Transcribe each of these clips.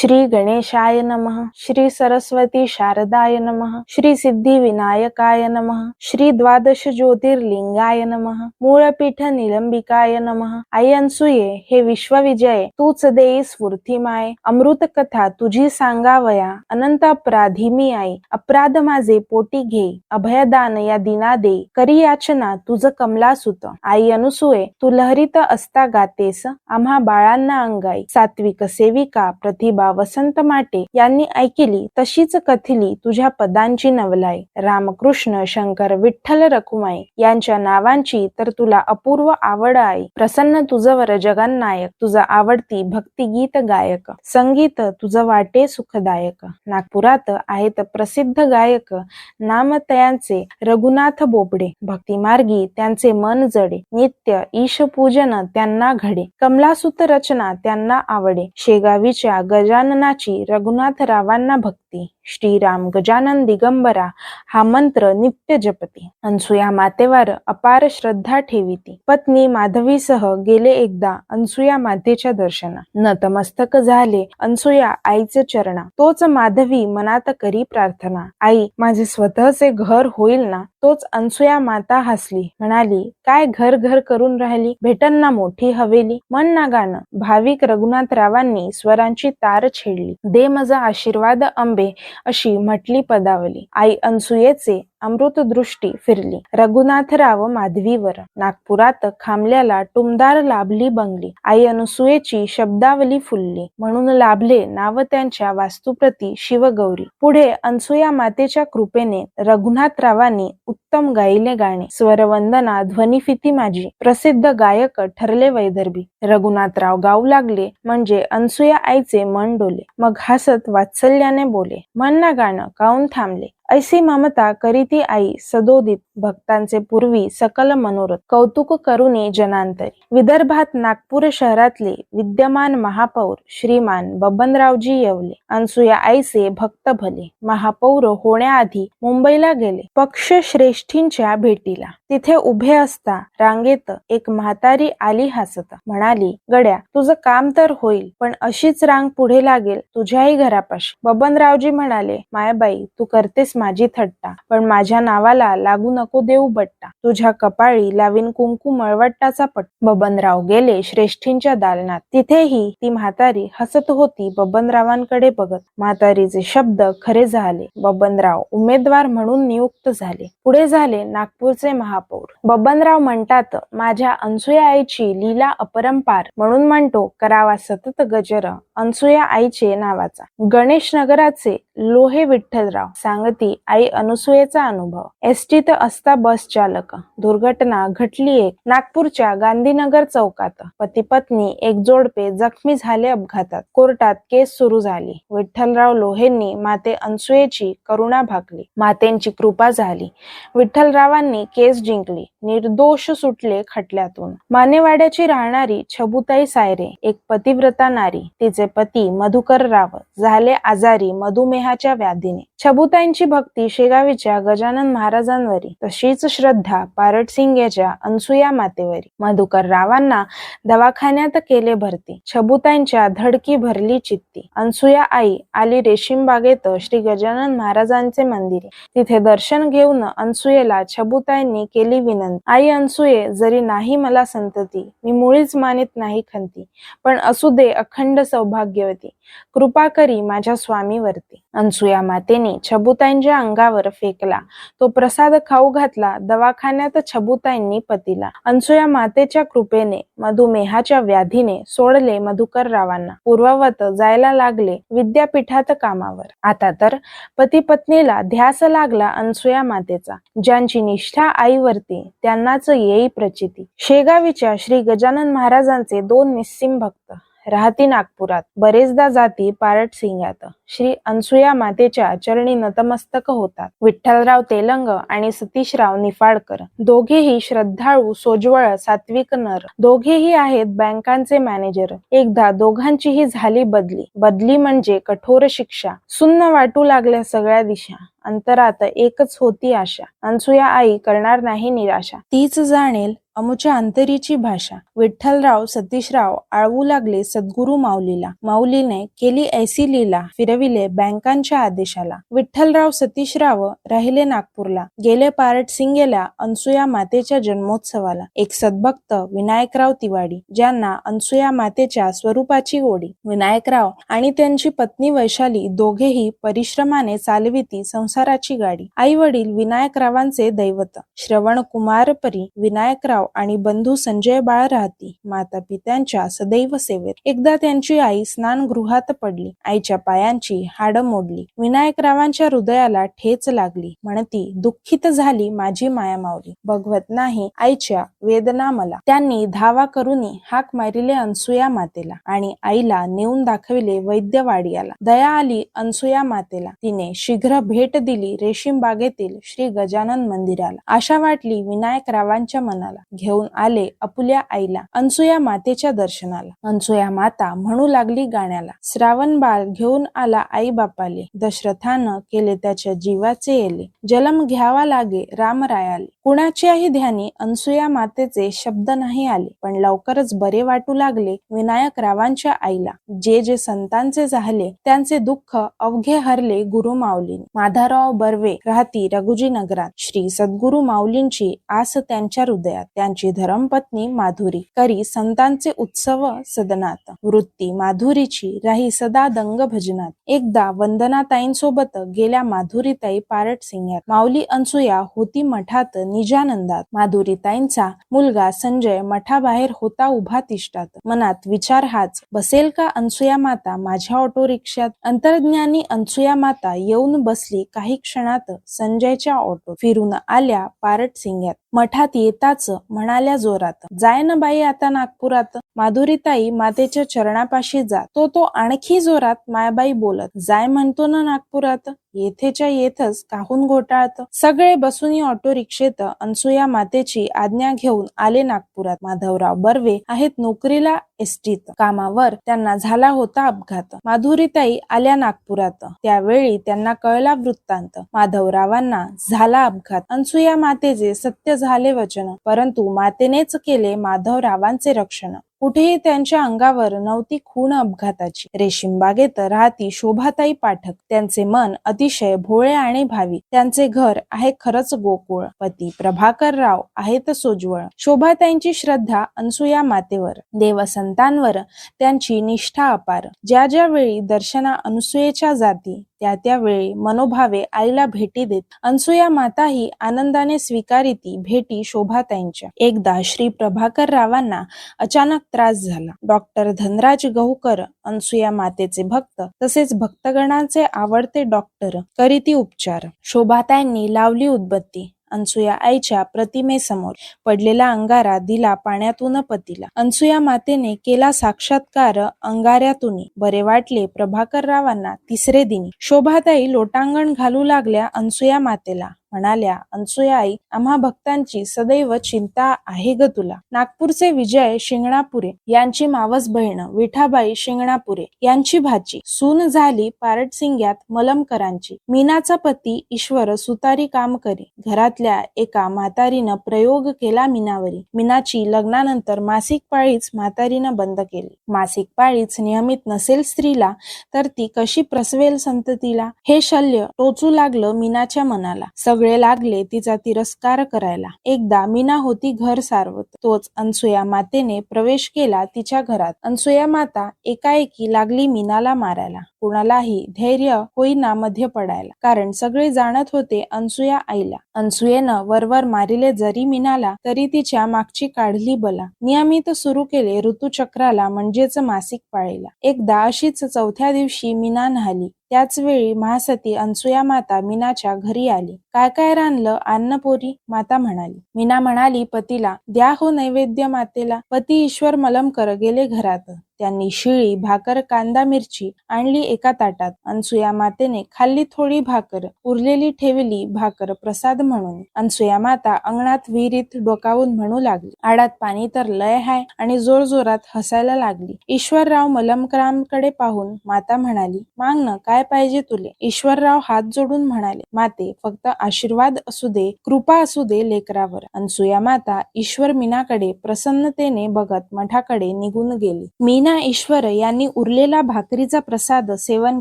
श्री गणेशाय नमः, श्री सरस्वती शारदाय नमः, श्री सिद्धिविनायकाय नमः, श्री द्वादश ज्योतिर्लिंगाय नमः, मूळपीठ निलंबिकाय नमः। आई अनसुये, हे विश्वविजय तूच देई स्फूर्तिमाय, अमृत कथा तुझी सांगावया, अनंत अपराधी मी आई, अपराध माझे पोटी घे, अभयदान या दिना दे, करी याचना तुझ कमलासुत। आई अनसुये, तू लहरीत असता गातेस, आम्हा बाळांना अंगाई, सात्विक सेविका प्रतिभा वसंत माटे यांनी ऐकिली तशीच कथिली तुझ्या पदांची नवलाई। रामकृष्ण शंकर विठ्ठल रखुमाई यांच्या नावांची तर तुला अपूर्व आवड आई, प्रसन्न तुझवर जगन्नायक, तुझा आवडती भक्तिगीत गायक, संगीत तुझं वाटे सुखदायक। नागपुरात आहेत प्रसिद्ध गायक नामतयांचे रघुनाथ बोबडे, भक्तिमार्गी त्यांचे मन जडे, नित्य ईश पूजन त्यांना घडे, कमलासुत रचना त्यांना आवडे, शेगावीच्या गजाननाची रघुनाथरावांना भक्ती, श्रीराम गजानन दिगंबरा हा मंत्र नित्य जपती, अनसुया मातेवर अपार श्रद्धा ठेविती। पत्नी माधवीसह गेले एकदा अनसुया मातेच्या दर्शना, नतमस्तक झाले अनसुया आईचे चरणा, तोच माधवी मनात करी प्रार्थना, आई माझे स्वतःचे घर होईल ना? तोच अनसुया माता हसली, म्हणाली काय घर घर करून राहिली, भेटन ना मोठी हवेली, मन ना गाणं। भाविक रघुनाथरावांनी स्वरांची तार छेडली, दे मजा आशीर्वाद अंबे अशी म्हटली पदावली। आई अनसुयेचे अमृत दृष्टी फिरली रघुनाथराव माधवीवर, नागपुरात खांबल्याला टुमदार लाभली बंगली, आई अनसुयेची शब्दावली फुलली, म्हणून लाभले नाव त्यांच्या वास्तुप्रती शिवगौरी। पुढे अनसुया मातेच्या कृपेने रघुनाथरावांनी उत्तम गायले गाणे, स्वरवंदना ध्वनिफिती माझी, प्रसिद्ध गायक ठरले वैदर्भी। रघुनाथराव गाऊ लागले म्हणजे अनसुया आईचे मन डोले, मग हसत वात्सल्याने बोले, मन ना गाणं काऊन थांबले, ऐसी ममता करीती आई सदोदित, भक्तांचे पूर्वी सकल मनोरथ, कौतुक करुनी जनांतरी। विदर्भात नागपूर शहरातले विद्यमान महापौर श्रीमान बबनरावजी येवले अनसुया आईचे भक्त भले, महापौर होण्याआधी मुंबईला गेले पक्ष श्रेष्ठींच्या भेटीला। तिथे उभे असता रांगेत एक म्हातारी आली हसत, म्हणाली गड्या तुझं काम तर होईल, पण अशीच रांग पुढे लागेल तुझ्याही घरापाशी। बबनरावजी म्हणाले, मायबाई तू करतेस माझी थट्टा, पण माझ्या नावाला लागू नको देऊ बट्टा, तुझ्या कपाळी लावीन कुंकू मळवट्टाचा पट। बबनराव गेले श्रेष्ठींच्या दालनात, तिथेही ती म्हातारी हसत होती बबनरावांकडे बघत। म्हातारीचे शब्द खरे झाले, बबनराव उमेदवार म्हणून नियुक्त झाले, पुढे झाले नागपूरचे महापौर। बबनराव म्हणतात, माझ्या अनसुया आईची लीला अपरंपार, म्हणून म्हणतो करावा सतत गजर अनसुया आईचे नावाचा। गणेश नगराचे लोहे विठ्ठलराव सांगती आई अनसुयेचा अनुभव। एसटीत असता बस चालक, दुर्घटना घटली एक नागपूरच्या गांधीनगर चौकात, पती पत्नी एक जोडपे जखमी झाले अपघातात, कोर्टात केस सुरू झाली। विठ्ठलराव लोहेंनी माते अनसुयेची करुणा भागली, मातेंची कृपा झाली, विठ्ठलरावांनी केस जिंकली, निर्दोष सुटले खटल्यातून। मानेवाड्याची राहणारी छबुताई सायरे एक पतिव्रता नारी, तिचे पती मधुकरराव झाले आजारी मधुमेहाच्या व्याधीने। छबुताईंची भक्ती शेगावीच्या गजानन महाराजांवरी, तशीच श्रद्धा पारटसिंगेच्या अनसुया मातेवरी। मधुकररावांना दवाखान्यात केले भरती, छबुताईंच्या धडकी भरली चित्ती। अनसुया आई आली रेशीमबागेत श्री गजानन महाराजांचे मंदिर, तिथे दर्शन घेऊन अनसुयेला छबुताईंनी केली विनंती, आई अनसुये जरी नाही मला संतती, मी मुळीच मानित नाही खंती, पण असू दे अखंड सौभाग्यवती, कृपा करी माझ्या स्वामीवरती। अनसुया मातेने छबुताईंच्या अंगावर फेकला तो प्रसाद खाऊ घातला दवाखान्यात छबुताईंनी पतीला। अनसुया मातेच्या कृपेने मधुमेहाच्या व्याधीने सोडले मधुकररावांना, पूर्ववत जायला लागले विद्यापीठात कामावर। आता तर पती पत्नीला ध्यास लागला अनसुया मातेचा, ज्यांची निष्ठा आईवरती त्यांनाच येई प्रचिती। शेगावीच्या श्री गजानन महाराजांचे 2 निस्सिम भक्त राहती नागपुरात, बरेचदा जाती पारटसिंग्यात, श्री अनसुया मातेच्या चरणी नतमस्तक होतात। विठ्ठलराव तेलंग आणि सतीशराव निफाडकर दोघेही श्रद्धाळू सोज्वळ सात्विक नर, दोघेही आहेत बँकांचे मॅनेजर। एकदा दोघांचीही झाली बदली म्हणजे कठोर शिक्षा, सुन्न वाटू लागल्या सगळ्या दिशा, अंतरात एकच होती आशा, अनसुया आई करणार नाही निराशा, तीच जाणेल अमुच्या अंतरीची भाषा. विठ्ठलराव सतीशराव आळवू लागले सद्गुरू माऊलीला. माऊलीने केली ऐसी लीला, फिरविले बँकांच्या आदेशाला. विठ्ठलराव सतीशराव राहिले नागपूरला, गेले पारटसिंगेला अनसुया मातेच्या जन्मोत्सवाला. एक सद्भक्त विनायकराव तिवाडी, ज्यांना अनसुया मातेच्या स्वरूपाची गोडी. विनायकराव आणि त्यांची पत्नी वैशाली दोघेही परिश्रमाने चालविती संसाराची गाडी. आई वडील विनायकरावांचे दैवत श्रवण कुमारपरी विनायकराव आणि बंधू संजय बाळ राहती माता पित्यांच्या सदैव सेवेत. एकदा त्यांची आई स्नानगृहात पडली, आईच्या पायांची हाडं मोडली. विनायकरावांच्या हृदयाला ठेच लागली, म्हणती दुःखित झाली माझी माया माऊली, बघवत नाही आईच्या वेदना मला. त्यांनी धावा करूनी हाक मारिले अनसुया मातेला आणि आईला नेऊन दाखविले वैद्यवाडियाला. दया आली अनसुया मातेला, तिने शीघ्र भेट दिली रेशीम बागेतील श्री गजानन मंदिराला. आशा वाटली विनायकरावांच्या मनाला, घेऊन आले अपुल्या आईला अनसुया मातेच्या दर्शनाला. अनसुया माता म्हणू लागली गाण्याला, श्रावण बाळ घेऊन आला आई बापाले, दशरथानं केले त्याच्या जीवाचे येले, जलम घ्यावा लागे रामरायाले. कुणाच्याही ध्यानी अनसुया मातेचे शब्द नाही आले, पण लवकरच बरे वाटू लागले विनायकरावांच्या आईला. जे जे संतांचे झाले त्यांचे दुःख अवघे हरले गुरु माऊलीने. माधवराव बर्वे राहती रघुजी नगरात, श्री सद्गुरु माऊलींची आस त्यांच्या हृदयात. त्यांची धर्मपत्नी माधुरी करी संतांचे उत्सव सदनात, वृत्ती माधुरीची राही सदा दंग भजनात. एकदा वंदनाताईंसोबत गेल्या माधुरीताई पारटसिंग्यात. माऊली अनसुया होती मठात निजानंदात. माधुरीताईंचा मुलगा संजय मठाबाहेर होता उभा तिष्ठात. मनात विचार हाच, बसेल का अनसुया माता माझ्या ऑटो रिक्षात. अंतर्ज्ञानी अनसुया माता येऊन बसली काही क्षणात संजयच्या ऑटो. फिरून आल्या पारटसिंग्यात, मठात येताच म्हणाल्या जोरात, जाय न बाई आता नागपुरात. माधुरीताई मातेच्या चरणापाशी जात, तो आणखी जोरात मायाबाई बोलत, जाय म्हणतो ना नागपुरात, येथेच्या येथच काहून घोटाळत. सगळे बसून ऑटो रिक्षेत अनसुया मातेची आज्ञा घेऊन आले नागपुरात. माधवराव बर्वे आहेत नोकरीला एसटीत, कामावर त्यांना झाला होता अपघात. माधुरीताई आल्या नागपुरात, त्यावेळी त्यांना कळला वृत्तांत. माधवरावांना झाला अपघात, अनसुया मातेचे सत्य झाले वचन, परंतु मातेनेच केले माधवरावांचे रक्षण. कुठेही त्यांच्या अंगावर नव्हती खूण अपघाताची. रेशीमबागेत राहती शोभाताई पाठक, त्यांचे मन अतिशय भोळे आणि भावी. त्यांचे घर आहे खरंच गोकुळ. पती प्रभाकरराव आहेत सोज्वळ. शोभाताईंची श्रद्धा अनसुया मातेवर, देवसंतांवर त्यांची निष्ठा अपार. ज्या ज्या वेळी दर्शना अनसुयेच्या जाती, त्या त्यावेळी मनोभावे आईला भेटी देत. अनसुया माताही आनंदाने स्वीकारिती भेटी शोभाताईंच्या. एकदा श्री प्रभाकररावांना अचानक त्रास झाला. डॉक्टर धनराज गहुकर अनसुया मातेचे भक्त तसेच भक्तगणांचे आवडते डॉक्टर करीती उपचार. शोभाताईंनी लावली उदबत्ती अनसुया आईच्या प्रतिमेसमोर. पडलेला अंगारा दिला पाण्यातून पतीला. अनसुया मातेने केला साक्षात्कार अंगाऱ्यातून. बरे वाटले प्रभाकररावांना तिसरे दिनी. शोभाताई लोटांगण घालू लागल्या अनसुया मातेला. म्हणाल्या, अनसुया आई, आम्हा भक्तांची सदैव चिंता आहे ग तुला. नागपूरचे विजय शिंगणापुरे यांची मावस बहीण विठाबाई शिंगणापुरे यांची भाची सून झाली पारटसिंग्यात मलमकरांची. मीनाचा पती ईश्वर सुतारी काम करी. घरातल्या एका म्हातारीनं प्रयोग केला मीनावरी. मीनाची लग्नानंतर मासिक पाळीच म्हातारीनं बंद केली. मासिक पाळीच नियमित नसेल स्त्रीला तर ती कशी प्रसवेल संततीला, हे शल्य टोचू लागलं मीनाच्या मनाला. सगळे लागले तिचा तिरस्कार करायला. एकदा मीना होती घर सारवत, तोच अनसुया मातेने प्रवेश केला तिच्या घरात. अनसुया माता एकाएकी लागली मीनाला मारायला. कुणालाही धैर्य होईना मध्ये पडायला, कारण सगळे जाणत होते अनसुया आईला. अनसुयेनं वरवर मारिले जरी मीनाला, तरी तिच्या मागची काढली बला. नियमित सुरू केले ऋतुचक्राला म्हणजेच मासिक पाळीला. एकदा अशीच चौथ्या दिवशी मीना न्हाली. त्याच वेळी महासती अनसुया माता मीनाच्या घरी आली. काय काय रांधलं अन्न पोरी, माता म्हणाली. मीना म्हणाली पतीला, द्या हो नैवेद्य मातेला. पती ईश्वर मलमकर गेले घरात. त्यांनी शिळी भाकर कांदा मिरची आणली एका ताटात. अनसुया मातेने खाल्ली थोडी भाकर, उरलेली ठेवली भाकर प्रसाद म्हणून. अनसुया माता अंगणात विहिरीत डोकावून म्हणू लागली, आडात पाणी तर लय हाय, आणि जोरजोरात हसायला लागली. ईश्वरराव मलमकरांकडे पाहून माता म्हणाली, माग न काय पाहिजे तुले? ईश्वरराव हात जोडून म्हणाले, माते फक्त आशीर्वाद असू दे, कृपा असू दे लेकरावर. अनसुया माता ईश्वर मीनाकडे प्रसन्नतेने बघत मठाकडे निघून गेली. मीना ईश्वर यांनी उरलेला भाकरीचा प्रसाद सेवन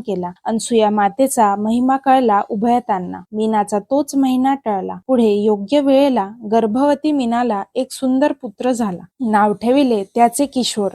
केला. अनसुया मातेचा महिमा कळला उभयतांना. मीनाचा तोच महिना टळला. पुढे योग्य वेळेला गर्भवती मीनाला एक सुंदर पुत्र झाला. नाव ठेविले त्याचे किशोर.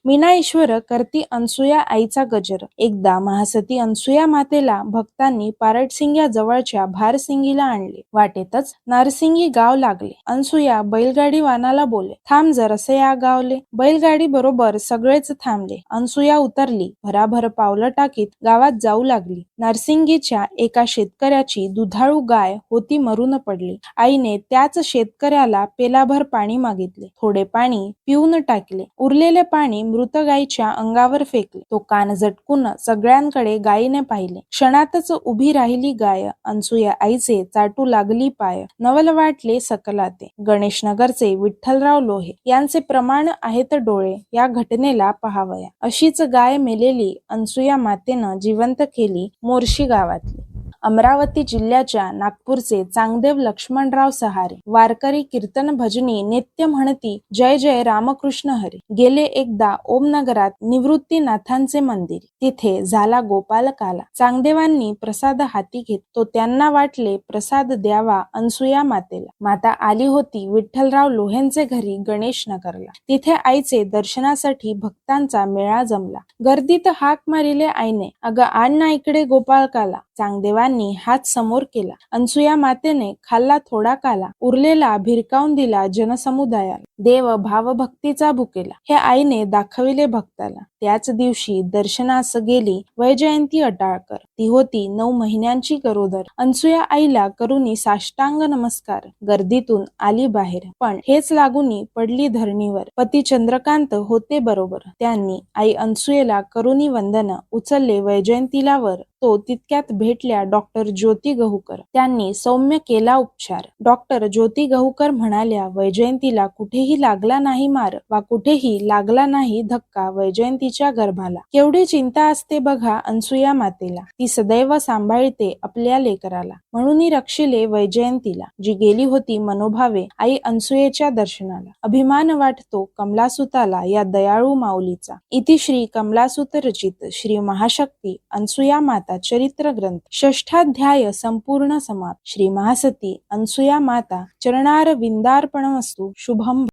मीना ईश्वर करती अनसुया आईचा गजर. एकदा महासती अनसुया मातेला भक्तांनी पारडसिंग्या जवळच्या भारसिंगीला आणले. वाटेतच नारसिंगी गाव लागले. अनसुया बैलगाडी वानाला बोले, थांब जरसे या गावले. बैलगाडी बरोबर सगळेच थांबले. अनसुया उतरली. भराभर पावलं टाकीत गावात जाऊ लागली. नारसिंगीच्या एका शेतकऱ्याची दुधाळू गाय होती मरून पडली. आईने त्याच शेतकऱ्याला पेलाभर पाणी मागितले. थोडे पाणी पिऊन टाकले. उरलेले पाणी मृत गायीच्या अंगावर फेकले. तो कान झटकून सगळ्यांकडे गायीने पाहिले. क्षणातच उभी राहिली गाय. अनसुया आईचे चाटू लागली पाय. नवल वाटले सकलाते. गणेशनगरचे विठ्ठलराव लोहे यांचे प्रमाण आहेत डोळे या घटनेला पहावया. अशीच गाय मेलेली अनसुया मातेनं जिवंत केली मोर्शी गावातली. अमरावती जिल्ह्याच्या नागपूरचे चांगदेव लक्ष्मणराव सहारे वारकरी कीर्तन भजनी नित्य म्हणती जय जय रामकृष्ण हरी. गेले एकदा ओमनगरात निवृत्तीनाथांचे मंदिर. तिथे झाला गोपाल काला. चांगदेवांनी प्रसाद हाती घेत तो त्यांना वाटले प्रसाद द्यावा अनसुया मातेला. माता आली होती विठ्ठलराव लोहेंचे घरी गणेश नगरला. तिथे आईचे दर्शनासाठी भक्तांचा मेळा जमला. गर्दीत हाक मारिले आईने, अगं आण ना इकडे गोपाल काला. चांगदेवांनी हात समोर केला. अनसुया मातेने खाल्ला थोडा काला. उरलेला भिरकावून दिला जनसमुदायाला. देव भावभक्तीचा भुकेला हे आईने दाखविले भक्ताला. त्याच दिवशी दर्शनास गेली वैजयंती अटाळकर. ती होती 9 महिन्यांची गरोदर. अनसुया आईला करुनी साष्टांग नमस्कार. गर्दीतून आली बाहेर, पण हेच लागूनी पडली धरणीवर. पती चंद्रकांत होते बरोबर. त्यांनी आई अनसुयेला करुनी वंदन उचलले वैजयंतीला वर. तो तितक्यात भेटल्या डॉक्टर ज्योती गहुकर. त्यांनी सौम्य केला उपचार. डॉक्टर ज्योती गहुकर म्हणाल्या, वैजयंतीला कुठेही लागला नाही मार वा कुठेही लागला नाही धक्का वैजयंतीच्या गर्भाला. केवढी चिंता असते बघा अनसुया मातेला. ती सदैव सांभाळते आपल्या लेकराला. म्हणून रक्षिले वैजयंतीला, जी गेली होती मनोभावे आई अनसुयेच्या दर्शनाला. अभिमान वाटतो कमलासुताला या दयाळू माऊलीचा. इति श्री कमलासुत रचित श्री महाशक्ती अनसुया माता चरित्र ग्रंथ 6ठाध्याय संपूर्ण समाप्त. श्री महासती अनसुया माता चरणार विंदार्पणमस्तु. शुभम.